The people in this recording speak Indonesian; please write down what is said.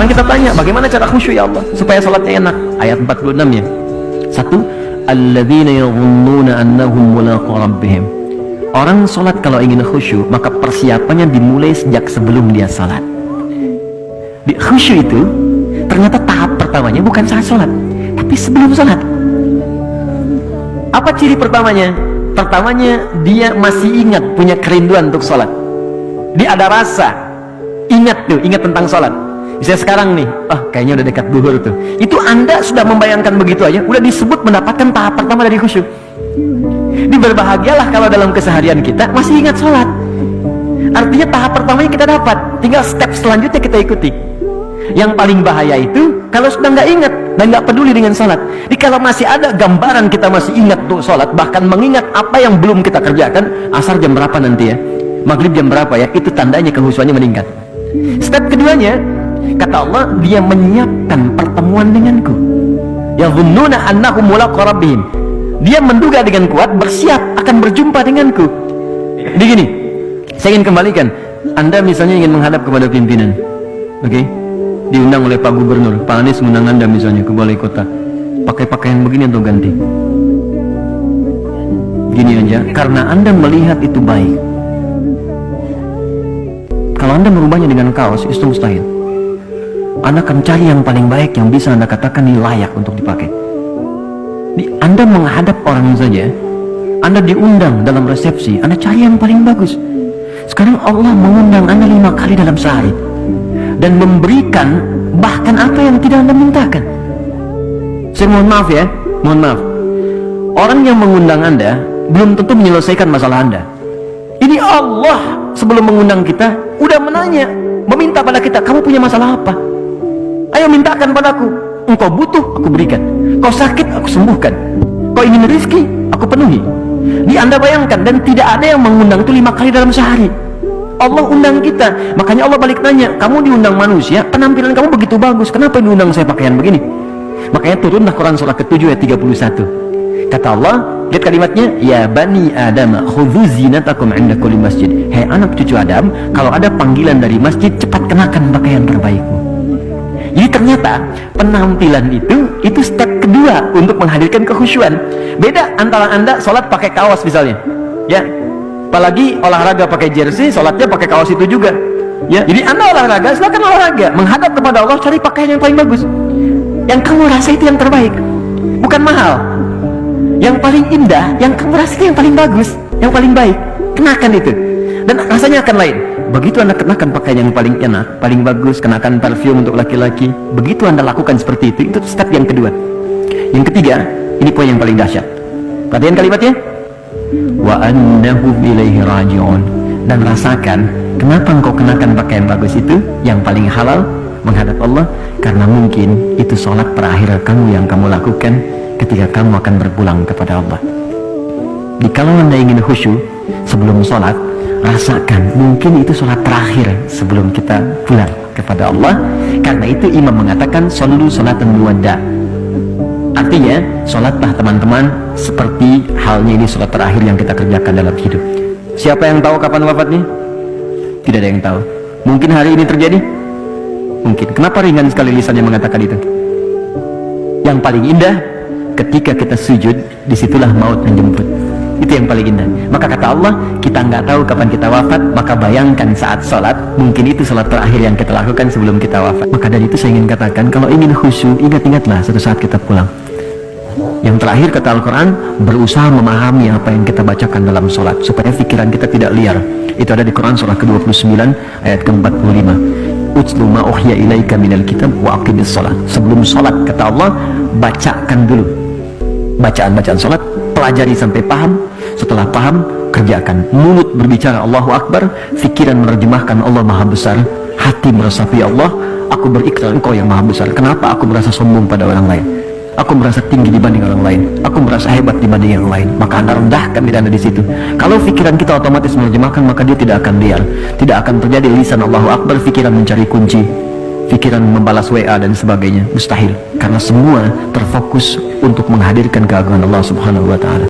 Sekarang kita tanya, bagaimana cara khusyuk ya Allah supaya salatnya enak? Ayat 46 ya. 1. Alladzina yadhunnuna annahum mulaqu rabbihim. Orang salat kalau ingin khusyuk, maka persiapannya dimulai sejak sebelum dia salat. Di khusyuk itu ternyata tahap pertamanya bukan saat salat, tapi sebelum salat. Apa ciri pertamanya? Pertamanya dia masih ingat, punya kerinduan untuk salat. Dia ada rasa ingat tentang salat. Misalnya sekarang nih, kayaknya udah dekat zuhur tuh. Itu Anda sudah membayangkan begitu aja, udah disebut mendapatkan tahap pertama dari khusyuk. Berbahagialah kalau dalam keseharian kita masih ingat sholat. Artinya tahap pertamanya kita dapat, tinggal step selanjutnya kita ikuti. Yang paling bahaya itu kalau sudah nggak ingat dan nggak peduli dengan sholat. Jadi kalau masih ada gambaran kita masih ingat untuk sholat, bahkan mengingat apa yang belum kita kerjakan, asar jam berapa nanti ya, maghrib jam berapa ya, itu tandanya kehusuannya meningkat. Step keduanya, kata Allah, dia menyiapkan pertemuan denganku. Yadhunnuna annahum mulaqu rabbihim. Dia menduga dengan kuat, bersiap akan berjumpa denganku. Jadi gini, saya ingin kembalikan. Anda misalnya ingin menghadap kepada pimpinan, oke? Diundang oleh Pak Gubernur, Pak Anies mengundang Anda misalnya ke balai kota. Pakai pakaian begini atau ganti? Gini aja, karena Anda melihat itu baik. Kalau Anda merubahnya dengan kaos, itu mustahil. Anda akan cari yang paling baik yang bisa Anda katakan ini layak untuk dipakai. Anda menghadap orang saja, Anda diundang dalam resepsi, Anda cari yang paling bagus. Sekarang Allah mengundang Anda 5 kali dalam sehari dan memberikan bahkan apa yang tidak Anda mintakan. Saya mohon maaf ya, mohon maaf. Orang yang mengundang Anda belum tentu menyelesaikan masalah Anda. Ini Allah sebelum mengundang kita udah menanya, meminta pada kita, kamu punya masalah apa? Ayo mintakan padaku. Engkau butuh, aku berikan. Kau sakit, aku sembuhkan. Kau ingin rezeki, aku penuhi. Anda bayangkan, dan tidak ada yang mengundang itu 5 kali dalam sehari. Allah undang kita. Makanya Allah balik tanya, kamu diundang manusia, penampilan kamu begitu bagus, kenapa diundang saya pakaian begini? Makanya turunlah Quran surah ke-7 ayat 31. Kata Allah, lihat kalimatnya, ya bani Adam khudhu zinatakum 'inda kulli masjid. Hei anak cucu Adam, kalau ada panggilan dari masjid, cepat kenakan pakaian terbaikmu. Jadi ternyata penampilan itu step kedua untuk menghadirkan kekhusyuan. Beda antara Anda sholat pakai kaos misalnya, ya, apalagi olahraga pakai jersey, sholatnya pakai kaos itu juga, ya. Jadi Anda olahraga, silakan olahraga, menghadap kepada Allah, cari pakaian yang paling bagus, yang kamu rasa itu yang terbaik, bukan mahal, yang paling indah, yang kamu rasa itu yang paling bagus, yang paling baik, kenakan itu, dan rasanya akan lain. Begitu Anda kenakan pakaian yang paling enak, paling bagus, kenakan parfum untuk laki-laki, begitu Anda lakukan seperti itu step yang kedua. Yang ketiga, ini poin yang paling dahsyat. Perhatian kalimatnya, wa annahu ilaihi raji'un. Dan rasakan kenapa engkau kenakan pakaian bagus itu yang paling halal menghadap Allah, karena mungkin itu sholat terakhir kamu yang kamu lakukan ketika kamu akan berpulang kepada Allah. Jadi kalau Anda ingin khusyuk sebelum sholat, rasakan mungkin itu sholat terakhir sebelum kita pulang kepada Allah. Karena itu imam mengatakan shollu sholatan muwadda. Artinya sholatlah teman-teman seperti halnya ini sholat terakhir yang kita kerjakan dalam hidup. Siapa yang tahu kapan wafatnya? Tidak ada yang tahu. Mungkin hari ini terjadi? Mungkin. Kenapa ringan sekali lisannya mengatakan itu? Yang paling indah ketika kita sujud, disitulah maut menjemput. Itu yang paling indah. Maka kata Allah, kita nggak tahu kapan kita wafat, maka bayangkan saat sholat, mungkin itu sholat terakhir yang kita lakukan sebelum kita wafat. Maka dari itu saya ingin katakan, kalau ingin khusyuk, ingat-ingatlah suatu saat kita pulang. Yang terakhir kata Al-Quran, berusaha memahami apa yang kita bacakan dalam sholat, supaya pikiran kita tidak liar. Itu ada di Quran surah ke-29 ayat ke-45. Utslu ma uhiya ilaika minal kitab wa aqimis sholat. Sebelum sholat kata Allah, bacakan dulu bacaan-bacaan sholat, pelajari sampai paham. Setelah paham, kerjakan. Mulut berbicara Allahu Akbar, pikiran menerjemahkan Allah Maha Besar, hati meresapi Allah, aku berikrar Engkau yang Maha Besar. Kenapa aku merasa sombong pada orang lain? Aku merasa tinggi dibanding orang lain. Aku merasa hebat dibanding yang lain. Maka Anda rendahkan diri Anda di situ. Kalau pikiran kita otomatis menerjemahkan, maka dia tidak akan liar. Tidak akan terjadi lisan Allahu Akbar, pikiran mencari kunci, pikiran membalas WA dan sebagainya. Mustahil. Karena semua terfokus untuk menghadirkan keagungan Allah Subhanahu wa Ta'ala.